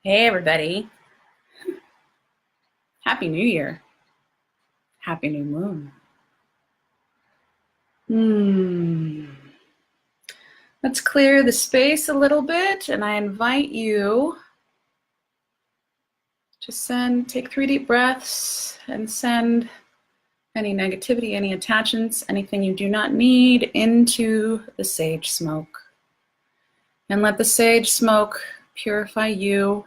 Hey everybody, Happy New Year, Happy New Moon. Let's clear the space a little bit, and I invite you to take 3 deep breaths and send any negativity, any attachments, anything you do not need into the sage smoke. And let the sage smoke purify you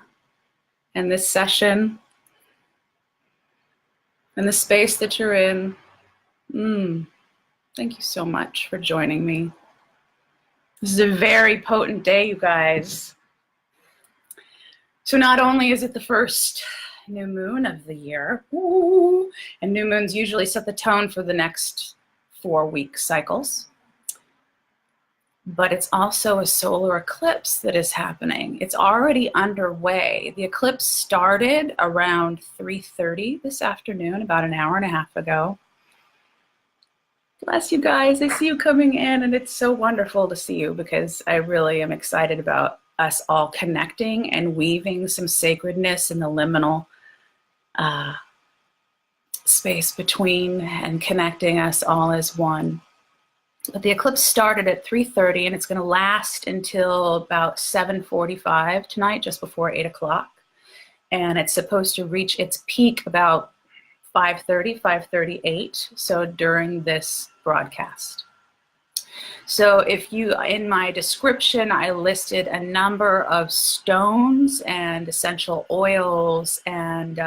and this session and the space that you're in. Thank you so much for joining me. This is a very potent day, you guys. So not only is it the first new moon of the year, and new moons usually set the tone for the next 4-week cycles, but it's also a solar eclipse that is happening. It's already underway. The eclipse started around 3:30 this afternoon, about an hour and a half ago. Bless you guys, I see you coming in, and it's so wonderful to see you because I really am excited about us all connecting and weaving some sacredness in the liminal space between and connecting us all as one. But the eclipse started at 3:30 and it's going to last until about 7:45 tonight, just before 8 o'clock. And it's supposed to reach its peak about 5:30, 5:38, so during this broadcast. So if you, in my description, I listed a number of stones and essential oils and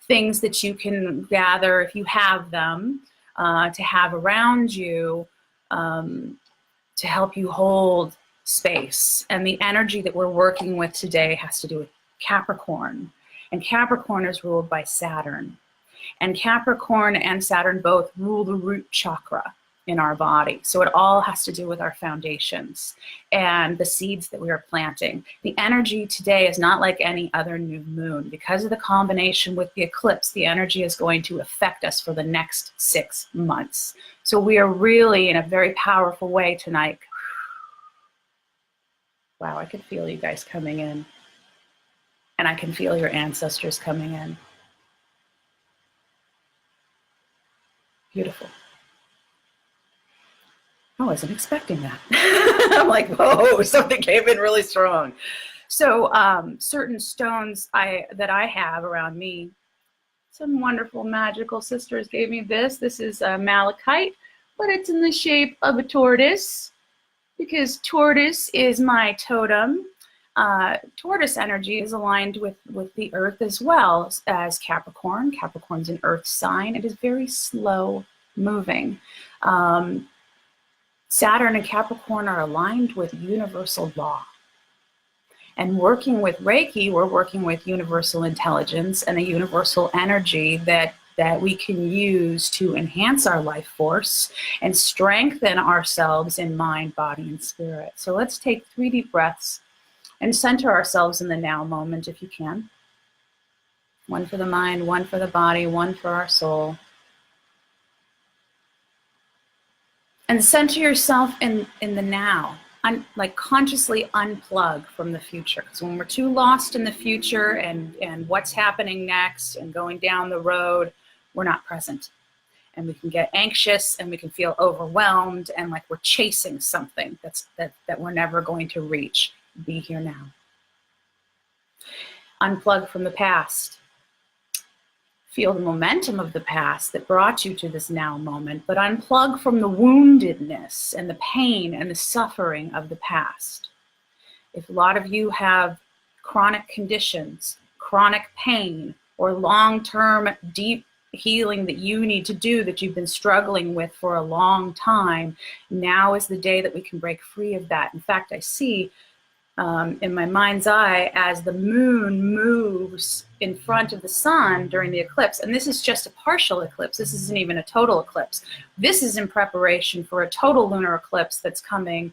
things that you can gather if you have them to have around you to help you hold space. And the energy that we're working with today has to do with Capricorn. And Capricorn is ruled by Saturn. And Capricorn and Saturn both rule the root chakra in our body. So it all has to do with our foundations and the seeds that we are planting. The energy today is not like any other new moon. Because of the combination with the eclipse, the energy is going to affect us for the next 6 months. So we are really in a very powerful way tonight. Wow, I can feel you guys coming in. And I can feel your ancestors coming in. Beautiful. I wasn't expecting that. I'm like, whoa, something came in really strong. So certain stones that I have around me, some wonderful magical sisters gave me this. This is malachite, but it's in the shape of a tortoise because tortoise is my totem. Tortoise energy is aligned with the earth as well as Capricorn. Capricorn's an earth sign. It is very slow moving. Saturn and Capricorn are aligned with universal law. And working with Reiki, we're working with universal intelligence and a universal energy that we can use to enhance our life force and strengthen ourselves in mind, body, and spirit. So let's take 3 deep breaths and center ourselves in the now moment if you can. 1 for the mind, 1 for the body, 1 for our soul. And center yourself in the now. Like consciously unplug from the future. Because when we're too lost in the future and what's happening next and going down the road, we're not present. And we can get anxious and we can feel overwhelmed and like we're chasing something that we're never going to reach. Be here now. Unplug from the past. Feel the momentum of the past that brought you to this now moment, but unplug from the woundedness and the pain and the suffering of the past. If a lot of you have chronic conditions, chronic pain, or long-term deep healing that you need to do that you've been struggling with for a long time, now is the day that we can break free of that. In fact, I see in my mind's eye as the moon moves in front of the sun during the eclipse. And this is just a partial eclipse. This isn't even a total eclipse. This is in preparation for a total lunar eclipse that's coming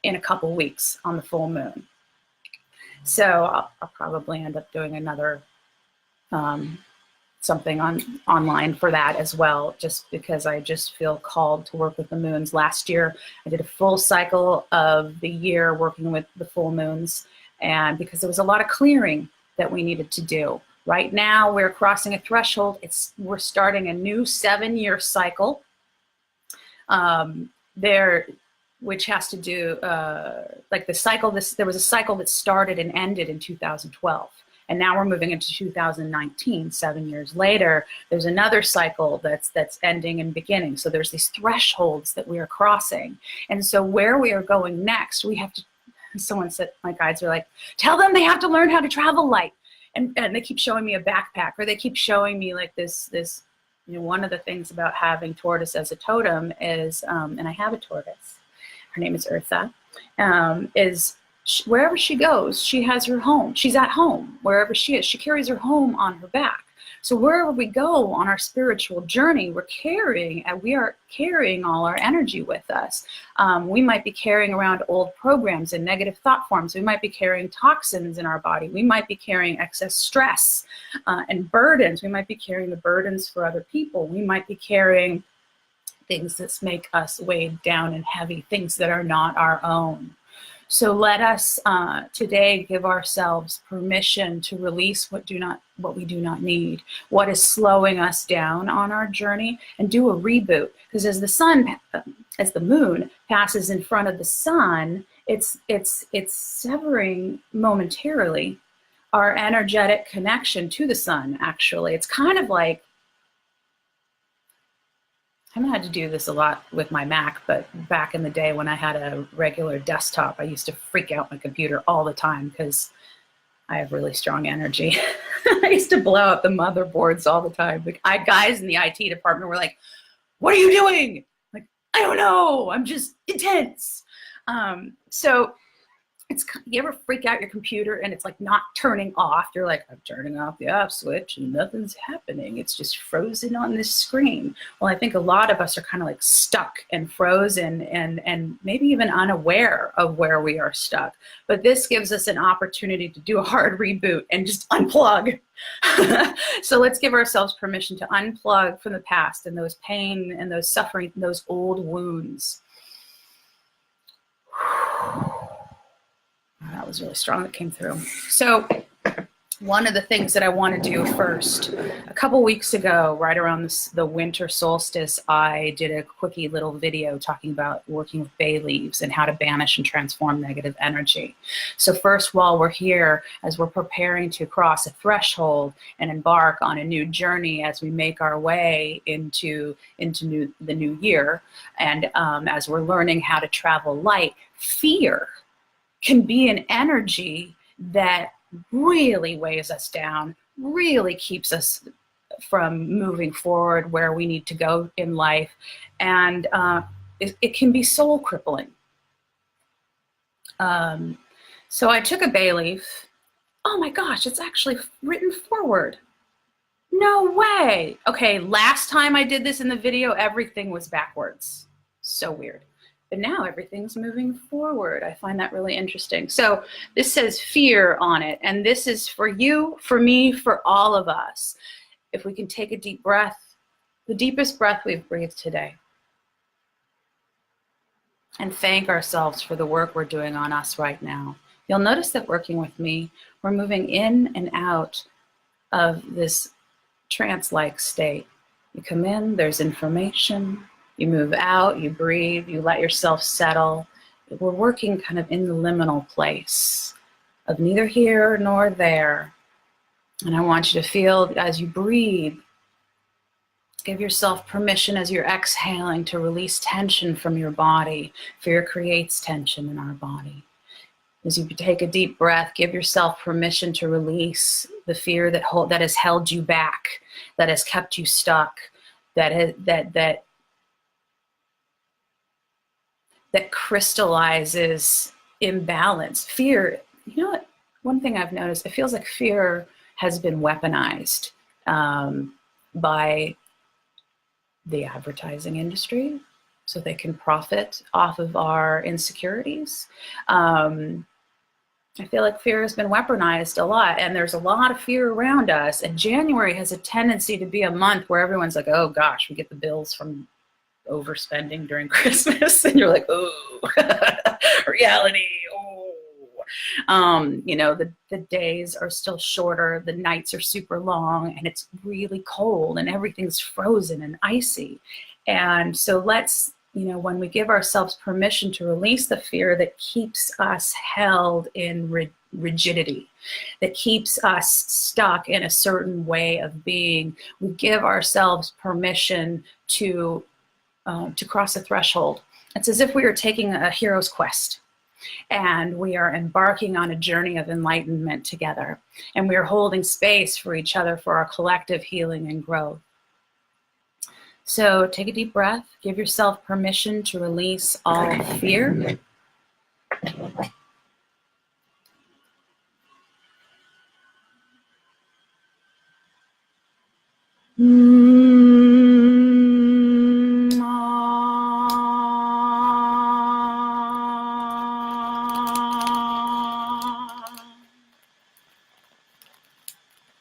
in a couple weeks on the full moon. So I'll probably end up doing another something online for that as well, just because I just feel called to work with the moons. Last year, I did a full cycle of the year working with the full moons, And because there was a lot of clearing that we needed to do. Right now, we're crossing a threshold. We're starting a new 7-year cycle which has to do, like the cycle, there was a cycle that started and ended in 2012. And now we're moving into 2019, 7 years later. There's another cycle that's ending and beginning. So there's these thresholds that we are crossing. And so where we are going next, we have to, someone said, my guides are like, tell them they have to learn how to travel light. And they keep showing me a backpack, or they keep showing me like this, one of the things about having tortoise as a totem is, and I have a tortoise, her name is Eartha, wherever she goes, she has her home. She's at home wherever she is. She carries her home on her back. So wherever we go on our spiritual journey, we are carrying all our energy with us. We might be carrying around old programs and negative thought forms. We might be carrying toxins in our body. We might be carrying excess stress and burdens. We might be carrying the burdens for other people. We might be carrying things that make us weighed down and heavy, things that are not our own. So let us today give ourselves permission to release what we do not need, what is slowing us down on our journey, and do a reboot. Because as the moon passes in front of the sun, it's severing momentarily our energetic connection to the sun. Actually, it's kind of like, I haven't had to do this a lot with my Mac, but back in the day when I had a regular desktop, I used to freak out my computer all the time because I have really strong energy. I used to blow up the motherboards all the time. Guys in the IT department were like, what are you doing? Like, I don't know. I'm just intense. So you ever freak out your computer and it's like not turning off? You're like, I'm turning off the off switch and nothing's happening. It's just frozen on this screen. Well, I think a lot of us are kind of like stuck and frozen and maybe even unaware of where we are stuck. But this gives us an opportunity to do a hard reboot and just unplug. So let's give ourselves permission to unplug from the past and those pain and those suffering, those old wounds. That was really strong that came through. So one of the things that I want to do first, a couple weeks ago, right around the winter solstice, I did a quickie little video talking about working with bay leaves and how to banish and transform negative energy. So first, while we're here, as we're preparing to cross a threshold and embark on a new journey as we make our way into the new year, and as we're learning how to travel light, fear can be an energy that really weighs us down, really keeps us from moving forward where we need to go in life. And it can be soul crippling. So I took a bay leaf. Oh my gosh, it's actually written forward. No way. Okay, last time I did this in the video, everything was backwards. So weird. But now everything's moving forward. I find that really interesting. So this says fear on it. And this is for you, for me, for all of us. If we can take a deep breath, the deepest breath we've breathed today. And thank ourselves for the work we're doing on us right now. You'll notice that working with me, we're moving in and out of this trance-like state. You come in, there's information. You move out, you breathe, you let yourself settle. We're working kind of in the liminal place of neither here nor there. And I want you to feel as you breathe, give yourself permission as you're exhaling to release tension from your body. Fear creates tension in our body. As you take a deep breath, give yourself permission to release the fear that has held you back, that has kept you stuck, that crystallizes imbalance. Fear, you know what? One thing I've noticed, it feels like fear has been weaponized by the advertising industry so they can profit off of our insecurities. I feel like fear has been weaponized a lot, and there's a lot of fear around us. And January has a tendency to be a month where everyone's like, oh gosh, we get the bills from overspending during Christmas, and you're like, oh, reality, oh. You know, the days are still shorter, the nights are super long, and it's really cold and everything's frozen and icy. And so let's, you know, when we give ourselves permission to release the fear that keeps us held in rigidity, that keeps us stuck in a certain way of being, we give ourselves permission to cross a threshold. It's as if we are taking a hero's quest and we are embarking on a journey of enlightenment together, and we are holding space for each other for our collective healing and growth. So take a deep breath, give yourself permission to release all fear.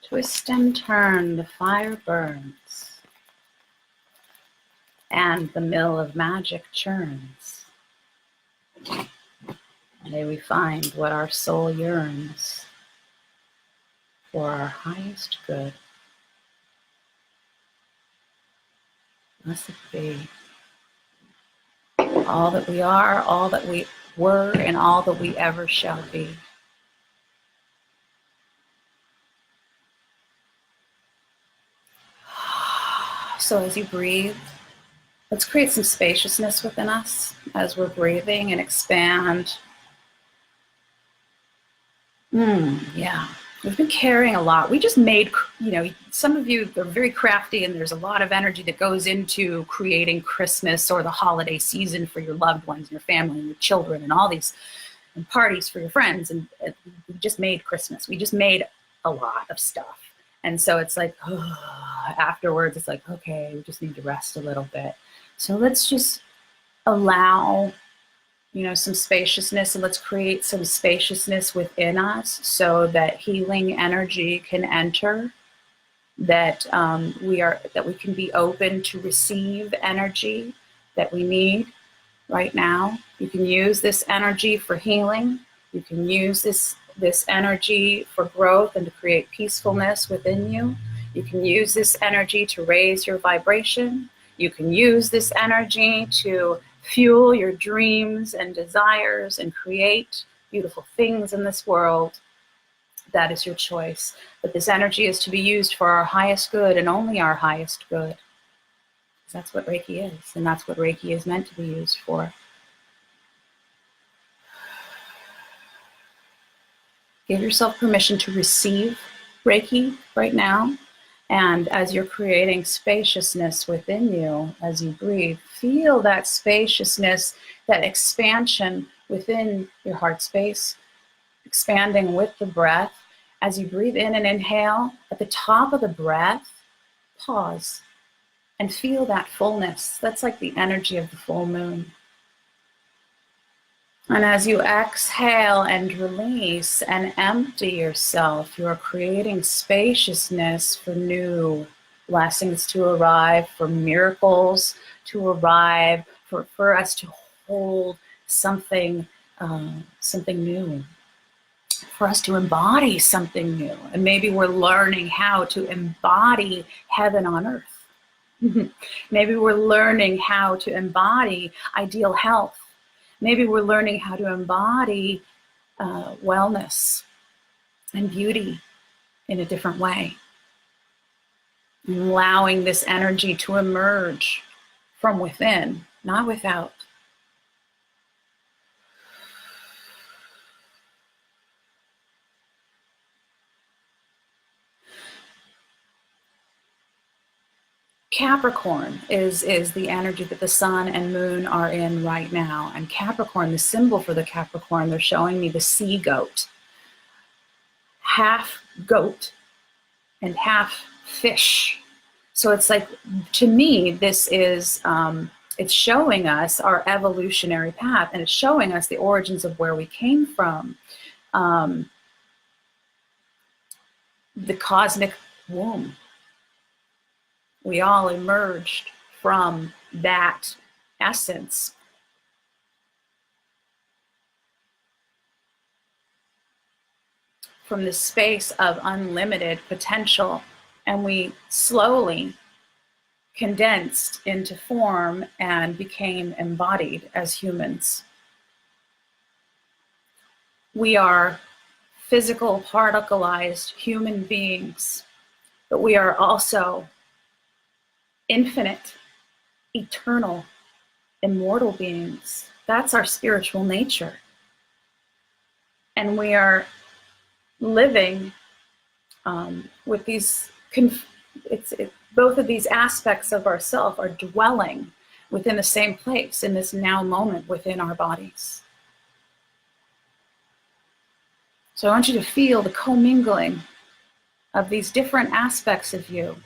Twist and turn, the fire burns, and the mill of magic churns. May we find what our soul yearns for our highest good. Blessed be all that we are, all that we were, and all that we ever shall be. So as you breathe, let's create some spaciousness within us as we're breathing and expand. Yeah, we've been carrying a lot. We just made, you know, some of you are very crafty, and there's a lot of energy that goes into creating Christmas or the holiday season for your loved ones, your family, and your children, and all these and parties for your friends. And we just made Christmas. We just made a lot of stuff. And so it's like, afterwards, it's like, okay, we just need to rest a little bit. So let's just allow, you know, some spaciousness, and let's create some spaciousness within us so that healing energy can enter, that we can be open to receive energy that we need right now. You can use this energy for healing. You can use this energy for growth and to create peacefulness within you. You can use this energy to raise your vibration. You can use this energy to fuel your dreams and desires and create beautiful things in this world. That is your choice. But this energy is to be used for our highest good and only our highest good. That's what Reiki is, and that's what Reiki is meant to be used for. Give yourself permission to receive Reiki right now. And as you're creating spaciousness within you, as you breathe, feel that spaciousness, that expansion within your heart space, expanding with the breath. As you breathe in and inhale, at the top of the breath, pause and feel that fullness. That's like the energy of the full moon. And as you exhale and release and empty yourself, you are creating spaciousness for new blessings to arrive, for miracles to arrive, for us to hold something new, for us to embody something new. And maybe we're learning how to embody heaven on earth. Maybe we're learning how to embody ideal health. Maybe we're learning how to embody wellness and beauty in a different way. Allowing this energy to emerge from within, not without. Capricorn is the energy that the sun and moon are in right now. And Capricorn, the symbol for the Capricorn, they're showing me the sea goat. Half goat and half fish. So it's like, to me, this is, it's showing us our evolutionary path, and it's showing us the origins of where we came from. The cosmic womb. We all emerged from that essence. from this space of unlimited potential, and we slowly condensed into form and became embodied as humans. We are physical, particleized human beings, but we are also infinite, eternal, immortal beings. That's our spiritual nature. And we are living with these, both of these aspects of ourself are dwelling within the same place in this now moment within our bodies. So I want you to feel the commingling of these different aspects of you.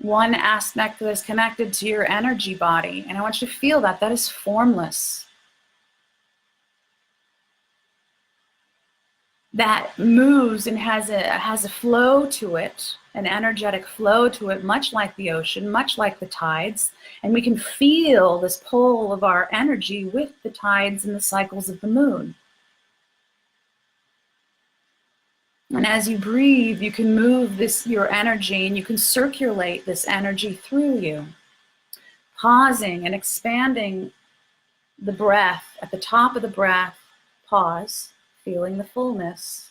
One aspect that is connected to your energy body, and I want you to feel that that is formless. That moves and has a flow to it, an energetic flow to it, much like the ocean, much like the tides. And we can feel this pull of our energy with the tides and the cycles of the moon. And as you breathe, you can move your energy, and you can circulate this energy through you, pausing and expanding the breath. At the top of the breath, pause, feeling the fullness.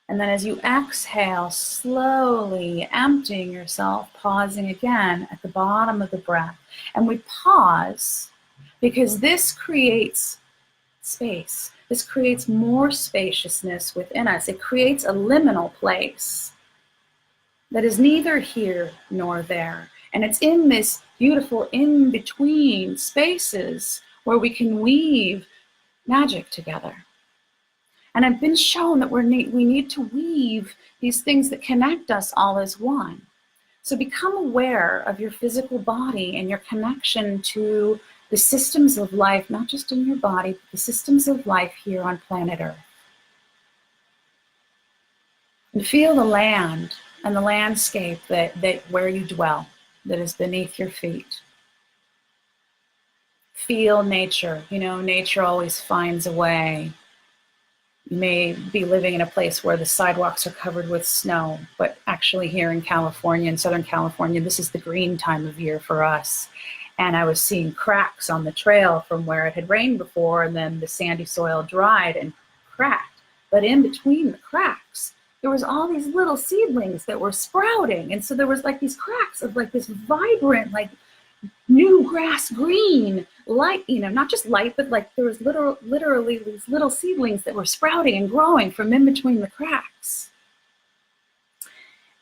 And then as you exhale, slowly emptying yourself, pausing again at the bottom of the breath. And we pause because this creates space. This creates more spaciousness within us. It creates a liminal place that is neither here nor there. And it's in this beautiful in-between spaces where we can weave magic together. And I've been shown that we need to weave these things that connect us all as one. So become aware of your physical body and your connection to the systems of life, not just in your body, but the systems of life here on planet Earth. And feel the land and the landscape that where you dwell, that is beneath your feet. Feel nature. You know, nature always finds a way. You may be living in a place where the sidewalks are covered with snow, but actually here in California, in Southern California, this is the green time of year for us. And I was seeing cracks on the trail from where it had rained before, and then the sandy soil dried and cracked. But in between the cracks, there was all these little seedlings that were sprouting. And so there was like these cracks of like this vibrant, like new grass green light, you know, not just light, but like there was literally these little seedlings that were sprouting and growing from in between the cracks.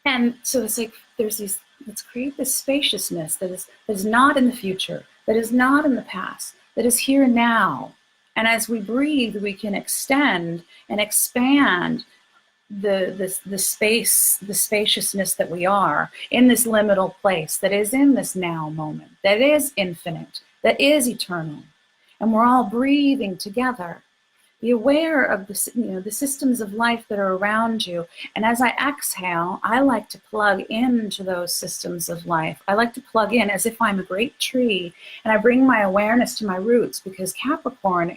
And so it's like there's these, let's create this spaciousness that is not in the future, that is not in the past, that is here now. And as we breathe, we can extend and expand the space, the spaciousness that we are in this liminal place that is in this now moment, that is infinite, that is eternal. And we're all breathing together. Be aware of the systems of life that are around you. And as I exhale, I like to plug into those systems of life. I like to plug in as if I'm a great tree, and I bring my awareness to my roots, because Capricorn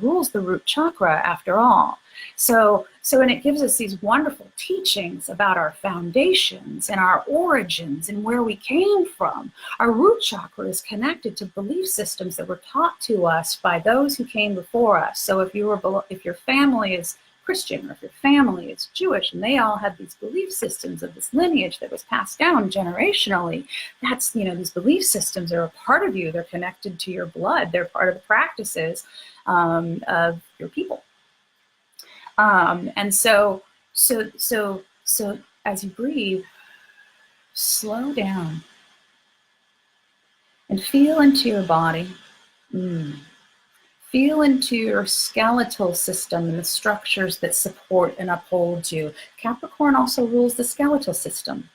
rules the root chakra after all. So and it gives us these wonderful teachings about our foundations and our origins and where we came from. Our root chakra is connected to belief systems that were taught to us by those who came before us. So if your family is Christian, or if your family is Jewish, and they all have these belief systems of this lineage that was passed down generationally, that's, these belief systems are a part of you. They're connected to your blood. They're part of the practices of your people. And so as you breathe, slow down and feel into your body. Feel into your skeletal system and the structures that support and uphold you. Capricorn also rules the skeletal system.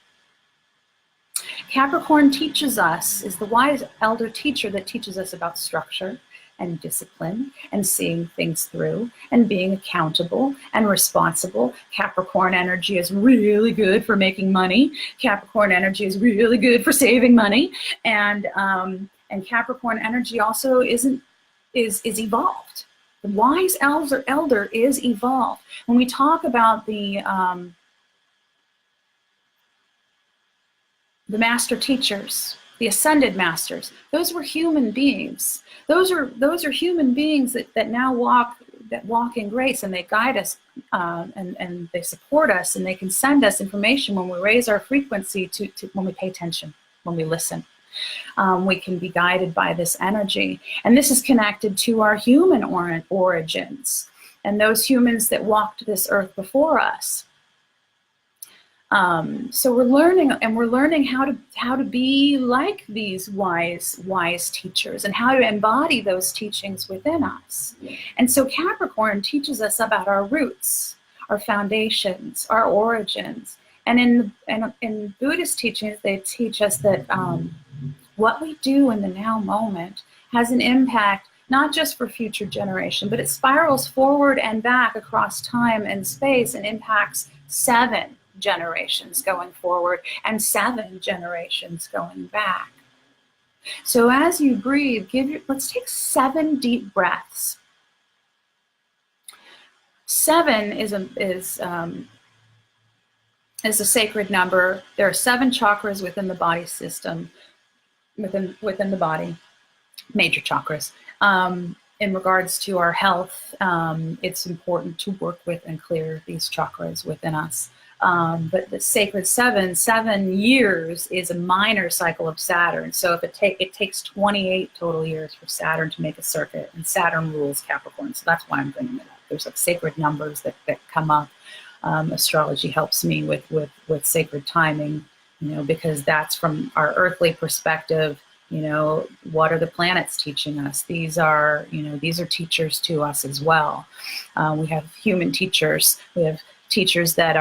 Capricorn teaches us, is the wise elder teacher that teaches us about structure and discipline and seeing things through and being accountable and responsible. Capricorn energy is really good for making money. Capricorn energy is really good for saving money. And Capricorn energy also is evolved. The wise elder is evolved. When we talk about the master teachers, the ascended masters, those were human beings. Those are human beings that now walk in grace, and they guide us, and they support us, and they can send us information when we raise our frequency to when we pay attention, when we listen. We can be guided by this energy, and this is connected to our human origins and those humans that walked this earth before us. So we're learning how to be like these wise teachers, and how to embody those teachings within us. And so Capricorn teaches us about our roots, our foundations, our origins. And in Buddhist teachings, they teach us that what we do in the now moment has an impact not just for future generation, but it spirals forward and back across time and space and impacts 7 generations going forward and 7 generations going back. So as you breathe, let's take 7 deep breaths. 7 is a sacred number. There are 7 chakras within the body system, within the body, major chakras. In regards to our health, it's important to work with and clear these chakras within us. But the sacred 7 years is a minor cycle of Saturn. So if it takes 28 total years for Saturn to make a circuit, and Saturn rules Capricorn. So that's why I'm bringing it up. There's like sacred numbers that come up. Astrology helps me with sacred timing, because that's from our earthly perspective. What are the planets teaching us? These are teachers to us as well. We have human teachers. We have teachers that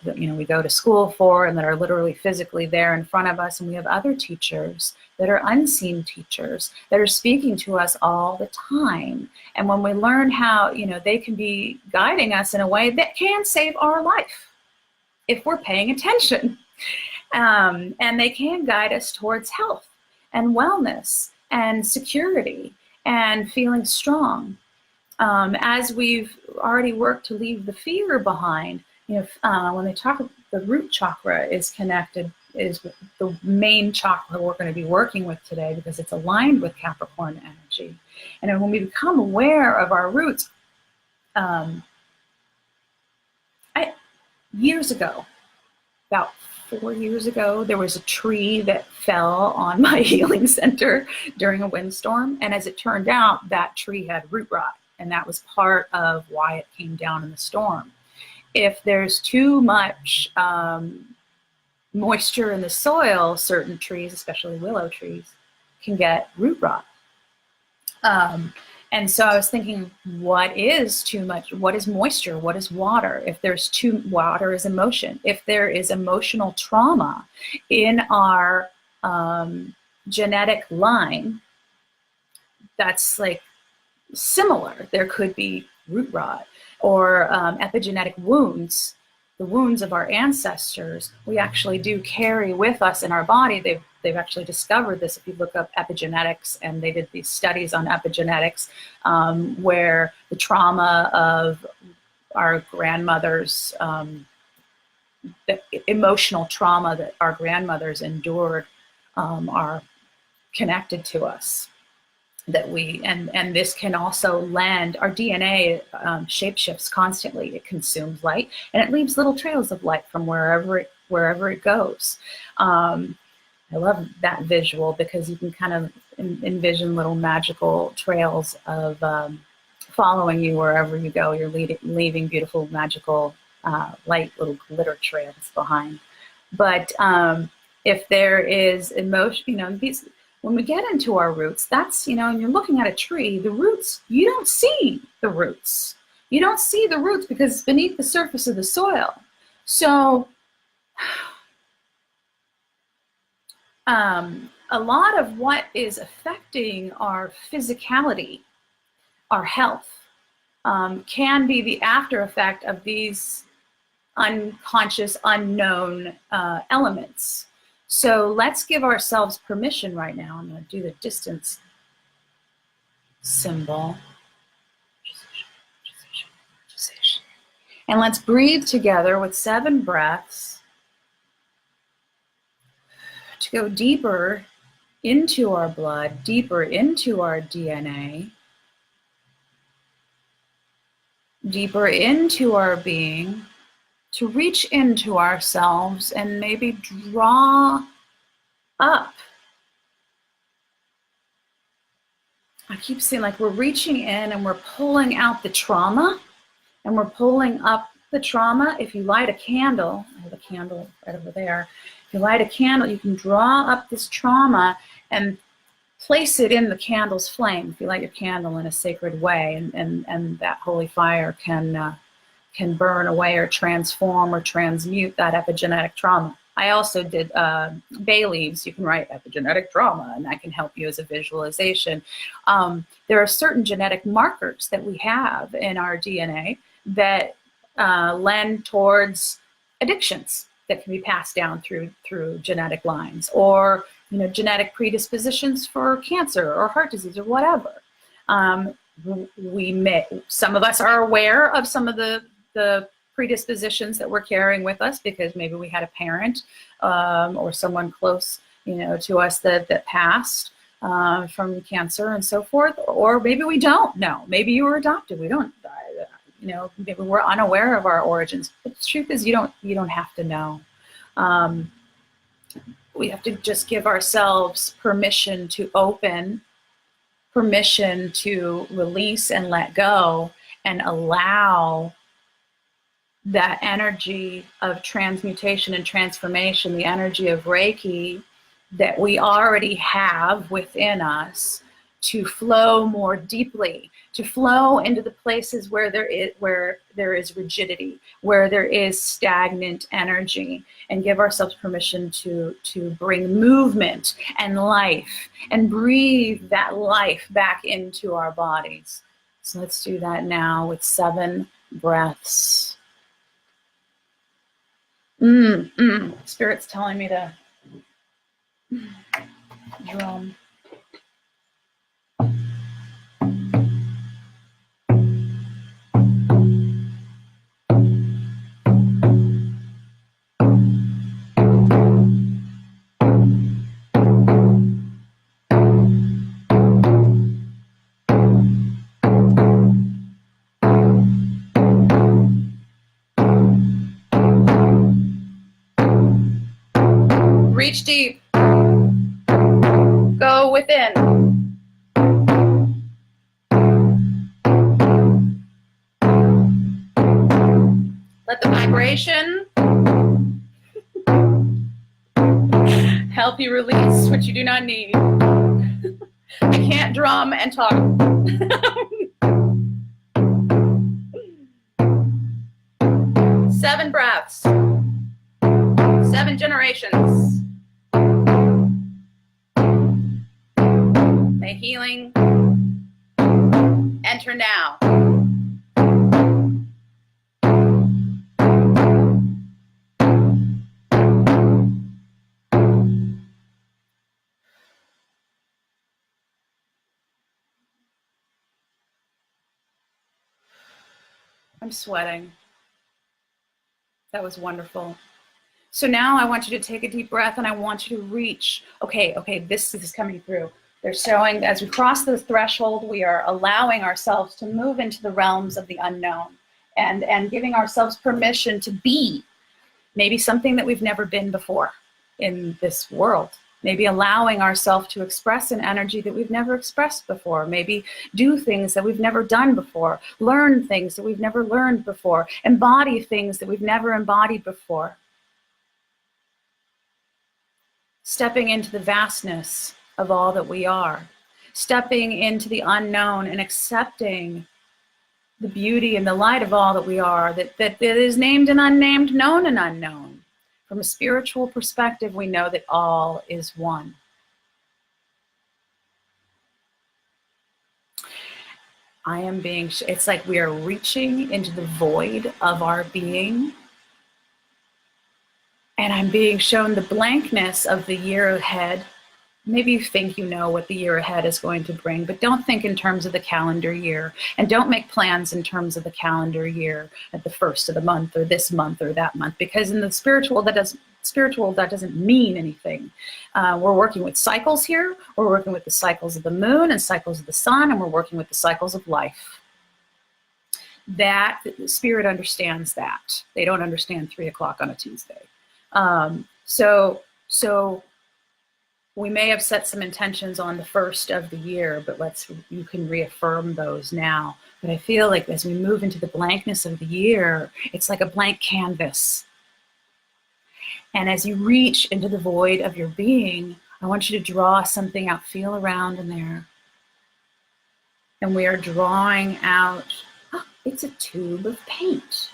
we go to school for, and that are literally physically there in front of us. And we have other teachers that are unseen teachers that are speaking to us all the time. And when we learn how, they can be guiding us in a way that can save our life if we're paying attention. And they can guide us towards health and wellness and security and feeling strong. As we've already worked to leave the fear behind, when they talk, the root chakra is the main chakra we're going to be working with today, because it's aligned with Capricorn energy. And when we become aware of our roots, years ago, about 4 years ago, there was a tree that fell on my healing center during a windstorm. And as it turned out, that tree had root rot. And that was part of why it came down in the storm. If there's too much moisture in the soil, certain trees, especially willow trees, can get root rot. And so I was thinking, what is too much? What is moisture? What is water? If there's water is emotion. If there is emotional trauma in our genetic line, that's like similar. There could be root rot or epigenetic wounds. The wounds of our ancestors, we actually do carry with us in our body. They've actually discovered this. If you look up epigenetics, and they did these studies on epigenetics, where the trauma of our grandmothers, the emotional trauma that our grandmothers endured, are connected to us. That we and this can also lend our DNA shapeshifts constantly. It consumes light, and it leaves little trails of light from wherever it goes. I love that visual, because you can kind of envision little magical trails of following you wherever you go. You're leaving beautiful, magical, light little glitter trails behind. But if there is emotion, when we get into our roots, that's, and you're looking at a tree, the roots, you don't see the roots. You don't see the roots because it's beneath the surface of the soil. So a lot of what is affecting our physicality, our health, can be the after effect of these unconscious, unknown elements. So let's give ourselves permission right now. I'm going to do the distance symbol. And let's breathe together with 7 breaths to go deeper into our blood, deeper into our DNA, deeper into our being, to reach into ourselves and maybe draw up. I keep seeing like we're reaching in and we're pulling out the trauma, and we're pulling up the trauma. If you light a candle, I have a candle right over there. If you light a candle, you can draw up this trauma and place it in the candle's flame. If you light your candle in a sacred way, and that holy fire can burn away or transform or transmute that epigenetic trauma. I also did bay leaves. You can write epigenetic trauma, and that can help you as a visualization. There are certain genetic markers that we have in our DNA that lend towards addictions that can be passed down through genetic lines, or genetic predispositions for cancer or heart disease or whatever. Some of us are aware of some of the predispositions that we're carrying with us because maybe we had a parent or someone close to us that passed from cancer and so forth, or maybe we don't know. Maybe you were adopted. We don't, maybe we're unaware of our origins. But the truth is, you don't have to know. We have to just give ourselves permission to open, permission to release and let go, and allow that energy of transmutation and transformation, the energy of Reiki that we already have within us, to flow more deeply, to flow into the places where there is rigidity, where there is stagnant energy, and give ourselves permission to bring movement and life and breathe that life back into our bodies. So let's do that now with 7 breaths. Spirit's telling me to drum. Reach deep. Go within. Let the vibration help you release what you do not need. I can't drum and talk. 7 breaths. 7 generations. May healing enter now. I'm sweating. That was wonderful. So now I want you to take a deep breath, and I want you to reach. Okay, this is coming through. They're showing as we cross the threshold, we are allowing ourselves to move into the realms of the unknown, and giving ourselves permission to be maybe something that we've never been before in this world. Maybe allowing ourselves to express an energy that we've never expressed before. Maybe do things that we've never done before. Learn things that we've never learned before. Embody things that we've never embodied before. Stepping into the vastness of all that we are. Stepping into the unknown and accepting the beauty and the light of all that we are, that is named and unnamed, known and unknown. From a spiritual perspective, we know that all is one. It's like we are reaching into the void of our being, and I'm being shown the blankness of the year ahead, Maybe you think you know what the year ahead is going to bring, but don't think in terms of the calendar year, and don't make plans in terms of the calendar year at the first of the month or this month or that month, because in the spiritual that doesn't mean anything. We're working with cycles here. We're working with the cycles of the moon and cycles of the sun, and we're working with the cycles of life. That the spirit understands that. They don't understand 3 o'clock on a Tuesday. So we may have set some intentions on the first of the year, but you can reaffirm those now. But I feel like as we move into the blankness of the year, it's like a blank canvas. And as you reach into the void of your being, I want you to draw something out, feel around in there. And we are drawing out, it's a tube of paint.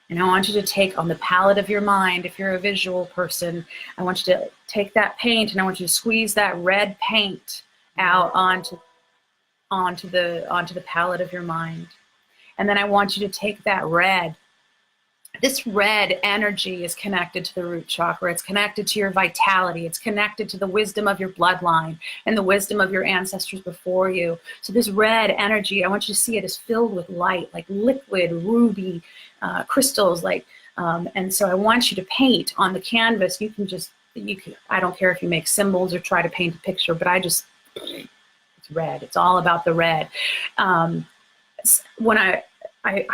And I want you to take on the palette of your mind, if you're a visual person, I want you to take that paint and I want you to squeeze that red paint out onto the palette of your mind. And then I want you to take that red. This red energy is connected to the root chakra. It's connected to your vitality. It's connected to the wisdom of your bloodline and the wisdom of your ancestors before you. So this red energy, I want you to see it as filled with light, like liquid ruby crystals. And so I want you to paint on the canvas. I don't care if you make symbols or try to paint a picture, but it's red. It's all about the red. When I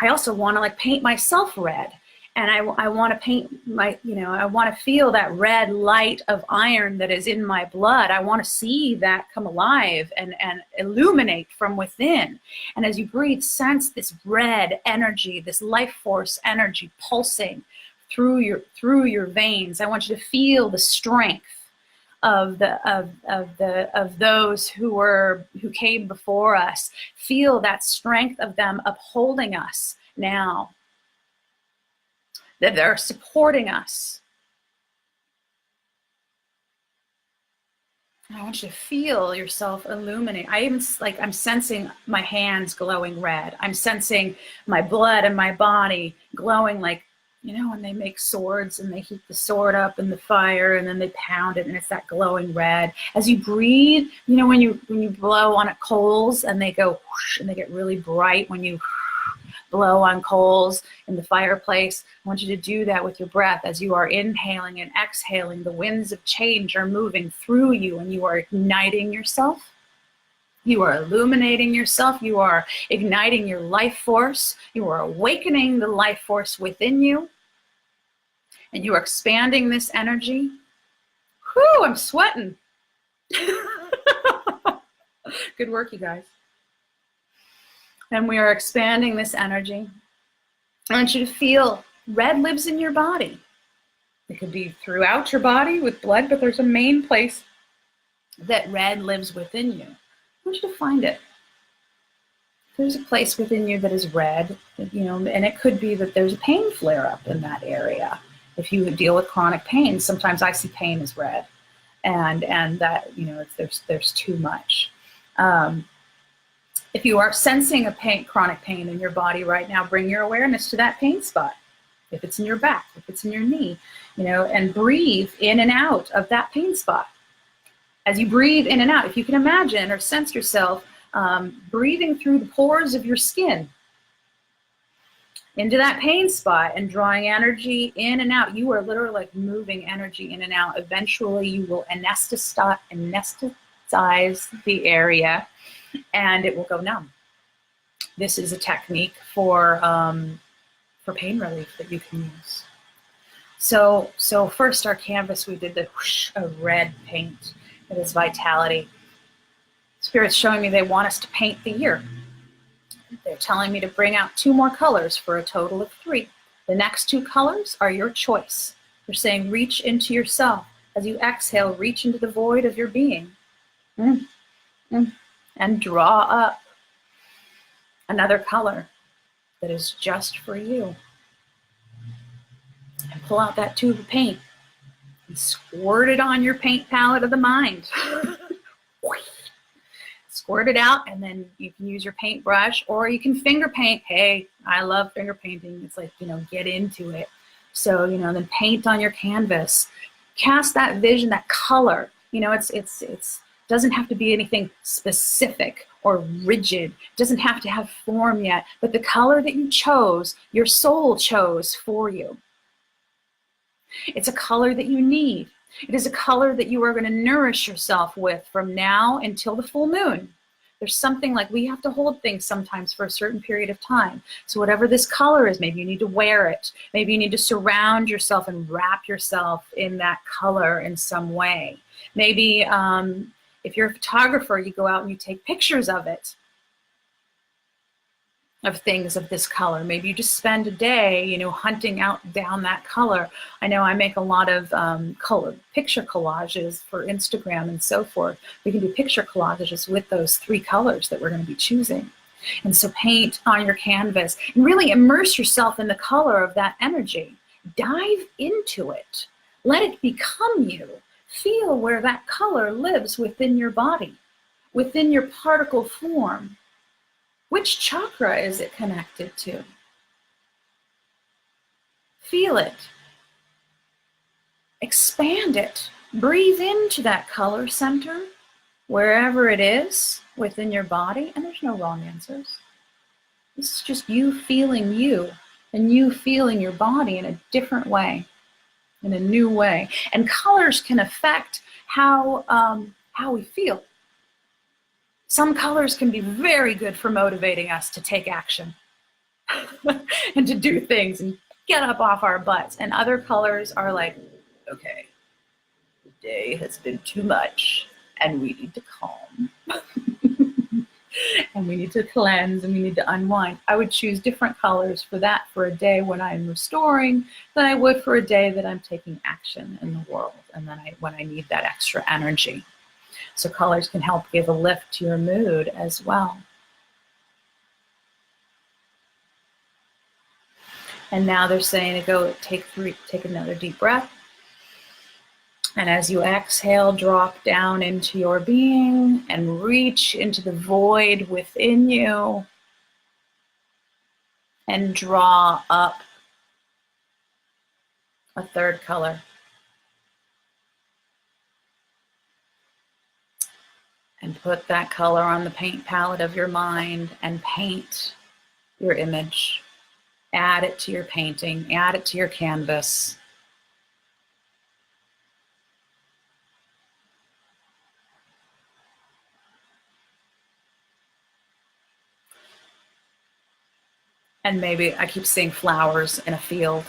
also want to paint myself red. And I want to paint I want to feel that red light of iron that is in my blood. I want to see that come alive and illuminate from within. And as you breathe, sense this red energy, this life force energy pulsing through your veins. I want you to feel the strength of those who came before us. Feel that strength of them upholding us now. That they're supporting us. And I want you to feel yourself illuminate. I'm sensing my hands glowing red. I'm sensing my blood and my body glowing when they make swords and they heat the sword up in the fire and then they pound it and it's that glowing red. As you breathe, when you blow on coals and they go whoosh and they get really bright when you blow on coals in the fireplace. I want you to do that with your breath. As you are inhaling and exhaling, the winds of change are moving through you and you are igniting yourself. You are illuminating yourself. You are igniting your life force. You are awakening the life force within you. And you are expanding this energy. Whew, I'm sweating. Good work, you guys. And we are expanding this energy. I want you to feel red lives in your body. It could be throughout your body with blood, but there's a main place that red lives within you. I want you to find it. There's a place within you that is red, and it could be that there's a pain flare up in that area. If you deal with chronic pain, sometimes I see pain as red, and that there's too much. If you are sensing chronic pain in your body right now, bring your awareness to that pain spot. If it's in your back, if it's in your knee, and breathe in and out of that pain spot. As you breathe in and out, if you can imagine or sense yourself breathing through the pores of your skin into that pain spot and drawing energy in and out, you are literally moving energy in and out. Eventually, you will anesthetize the area. And it will go numb. This is a technique for pain relief that you can use. So first, our canvas, we did the whoosh of red paint. It is vitality. Spirit's showing me they want us to paint the year. They're telling me to bring out 2 more colors for a total of 3. The next 2 colors are your choice. They're saying reach into yourself. As you exhale, reach into the void of your being. And draw up another color that is just for you. And pull out that tube of paint and squirt it on your paint palette of the mind. Squirt it out, and then you can use your paintbrush or you can finger paint. Hey, I love finger painting. It's get into it. So, then paint on your canvas. Cast that vision, that color You know, doesn't have to be anything specific or rigid. It doesn't have to have form yet, but the color that you chose, your soul chose for you. It's a color that you need. It is a color that you are going to nourish yourself with from now until the full moon. There's something like we have to hold things sometimes for a certain period of time. So whatever this color is, maybe you need to wear it. Maybe you need to surround yourself and wrap yourself in that color in some way. Maybe if you're a photographer, you go out and you take pictures of it, of things of this color. Maybe you just spend a day, you know, hunting down that color. I know I make a lot of picture collages for Instagram and so forth. We can do picture collages with those 3 colors that we're going to be choosing. And so paint on your canvas and really immerse yourself in the color of that energy. Dive into it. Let it become you. Feel where that color lives within your body, within your particle form. Which chakra is it connected to? Feel it. Expand it. Breathe into that color center, wherever it is within your body. And there's no wrong answers. This is just you feeling you and you feeling your body in a different way, in a new way. And colors can affect how we feel. Some colors can be very good for motivating us to take action and to do things and get up off our butts. And other colors are like, okay, the day has been too much and we need to calm. And we need to cleanse and we need to unwind. I would choose different colors for that for a day when I'm restoring than I would for a day that I'm taking action in the world and then when I need that extra energy. So colors can help give a lift to your mood as well. And now they're saying to go take another deep breath. And as you exhale, drop down into your being and reach into the void within you and draw up a 3rd color. And put that color on the paint palette of your mind and paint your image. Add it to your painting, add it to your canvas. And maybe I keep seeing flowers in a field.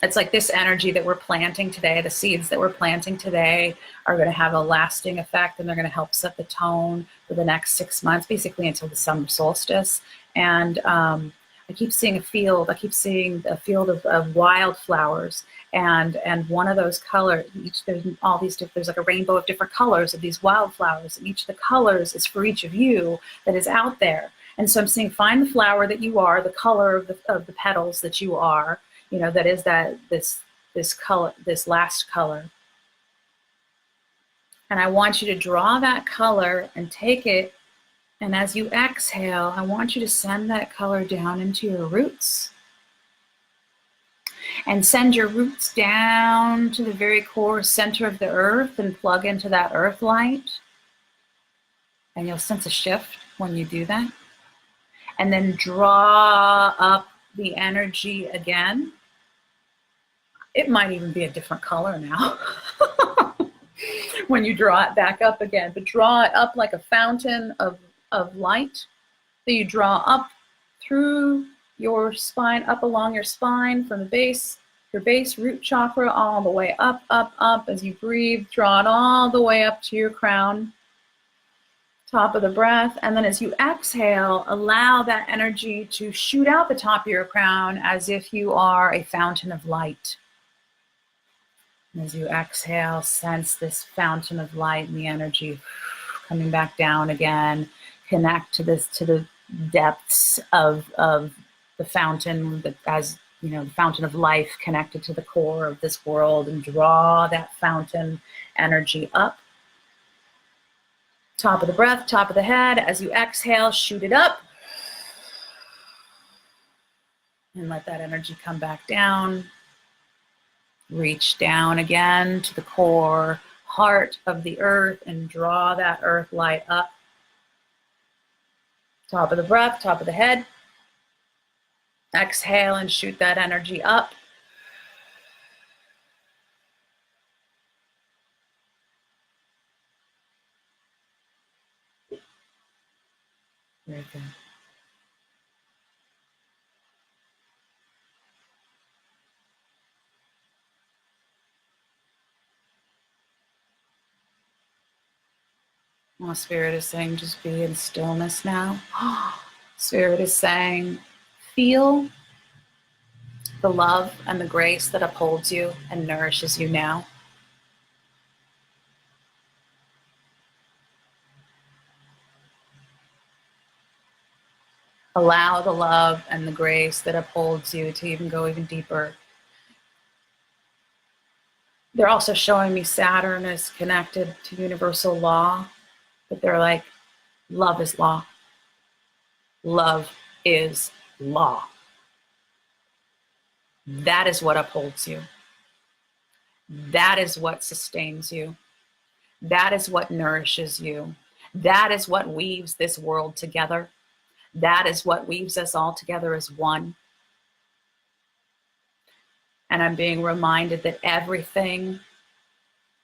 It's like this energy that we're planting today, the seeds that we're planting today are going to have a lasting effect and they're going to help set the tone for the next 6 months, basically until the summer solstice. And I keep seeing a field. I keep seeing a field of wildflowers. And one of those colors, there's all these different, there's like a rainbow of different colors of these wildflowers. And each of the colors is for each of you that is out there. And so I'm saying, find the flower that you are, the color of the petals that you are. You know, that is this color, this last color. And I want you to draw that color and take it. And as you exhale, I want you to send that color down into your roots. And send your roots down to the very core center of the earth and plug into that earth light. And you'll sense a shift when you do that. And then draw up the energy again. It might even be a different color now when you draw it back up again. But draw it up like a fountain of light that you draw up through your spine, up along your spine from the base, your base root chakra, all the way up, up, up. As you breathe, draw it all the way up to your crown, top of the breath. And then as you exhale, allow that energy to shoot out the top of your crown as if you are a fountain of light. And as you exhale, sense this fountain of light and the energy coming back down again. Connect to the depths of the fountain, as you know, the fountain of life connected to the core of this world, and draw that fountain energy up. Top of the breath, top of the head. As you exhale, shoot it up. And let that energy come back down. Reach down again to the core. heart of the earth and draw that earth light up. Top of the breath, top of the head. Exhale and shoot that energy up. Very good. Well, Spirit is saying just be in stillness now. Spirit is saying feel the love and the grace that upholds you and nourishes you now. Allow the love and the grace that upholds you to even go even deeper. They're also showing me Saturn is connected to universal law, but they're like, love is law. Love is law. That is what upholds you. That is what sustains you. That is what nourishes you. That is what weaves this world together. That is what weaves us all together as one. And I'm being reminded that everything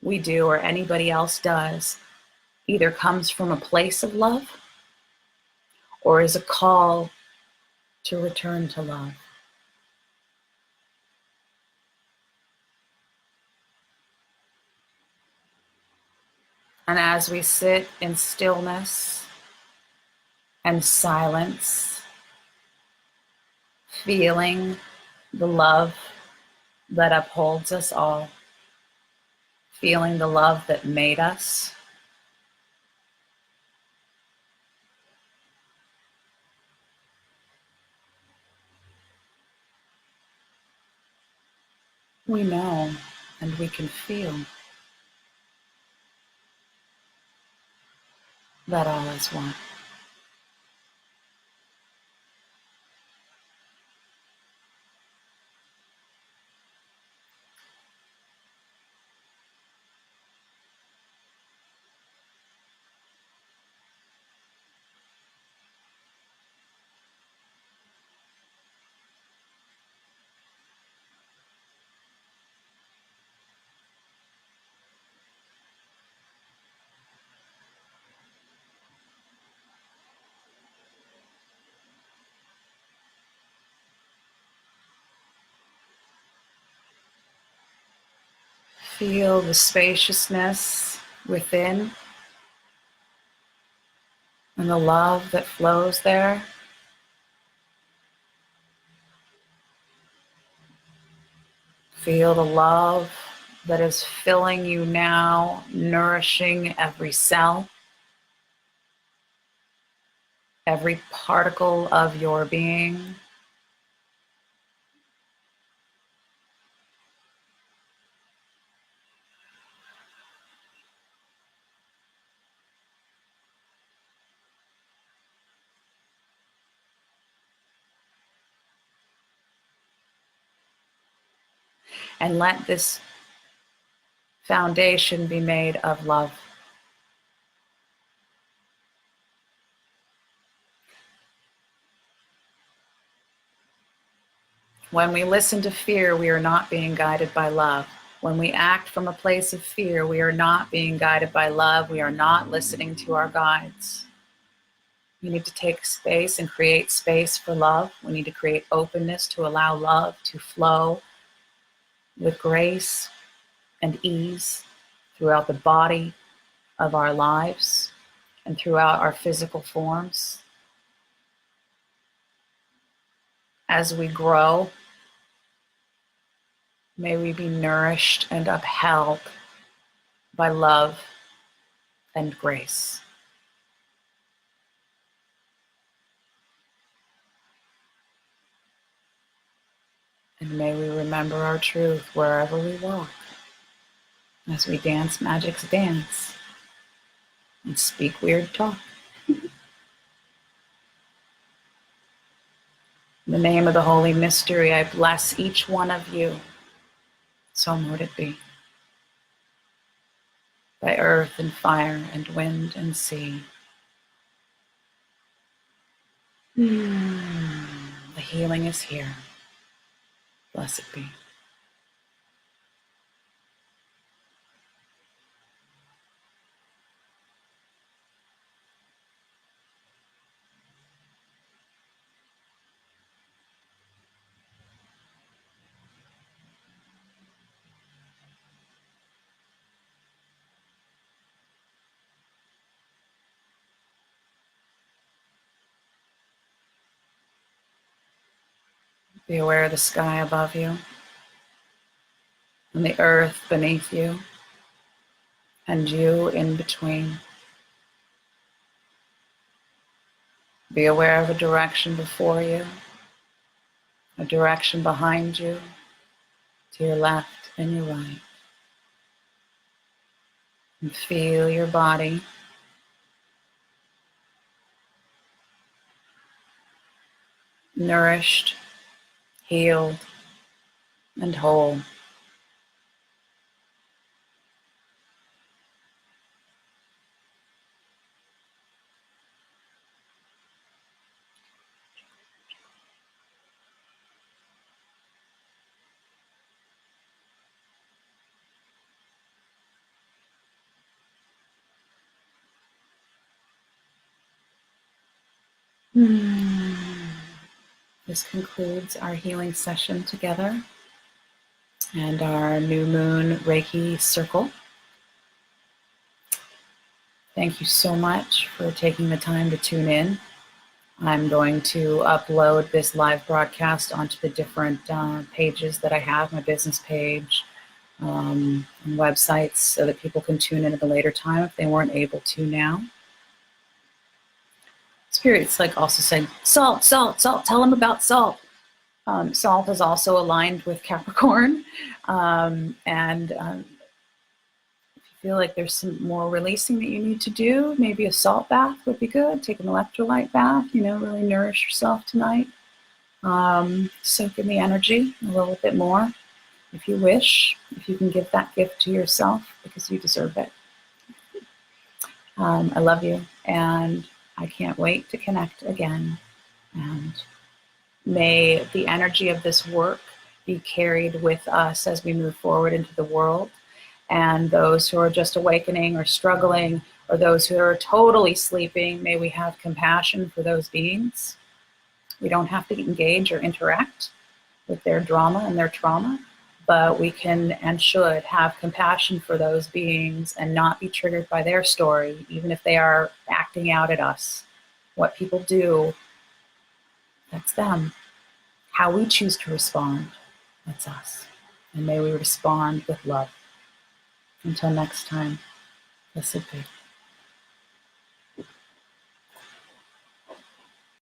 we do or anybody else does either comes from a place of love or is a call to return to love. And as we sit in stillness and silence, feeling the love that upholds us all, feeling the love that made us, we know and we can feel that all is one. Feel the spaciousness within and the love that flows there. Feel the love that is filling you now, nourishing every cell, every particle of your being. And let this foundation be made of love. When we listen to fear, we are not being guided by love. When we act from a place of fear, we are not being guided by love. We are not listening to our guides. We need to take space and create space for love. We need to create openness to allow love to flow with grace and ease throughout the body of our lives and throughout our physical forms. As we grow, may we be nourished and upheld by love and grace. And may we remember our truth wherever we walk, as we dance magic's dance and speak weird talk. In the name of the Holy Mystery, I bless each one of you. So mote it be. by earth and fire and wind and sea. The healing is here. Blessed be. Be aware of the sky above you and the earth beneath you and you in between. Be aware of a direction before you, a direction behind you, to your left and your right. And feel your body nourished, healed, and whole. This concludes our healing session together and our new moon Reiki circle. Thank you so much for taking the time to tune in. I'm going to upload this live broadcast onto the different pages that I have, my business page, and websites, so that people can tune in at a later time if they weren't able to now. Spirit's like also saying, salt, salt, salt, tell them about salt. Salt is also aligned with Capricorn. If you feel like there's some more releasing that you need to do, maybe a salt bath would be good. Take an electrolyte bath, really nourish yourself tonight. Soak in the energy a little bit more if you wish, if you can give that gift to yourself because you deserve it. I love you, and I can't wait to connect again. And may the energy of this work be carried with us as we move forward into the world. And those who are just awakening or struggling, or those who are totally sleeping, may we have compassion for those beings. We don't have to engage or interact with their drama and their trauma, but we can and should have compassion for those beings and not be triggered by their story, even if they are acting out at us. What people do, that's them. How we choose to respond, that's us. And may we respond with love. Until next time, blessed be.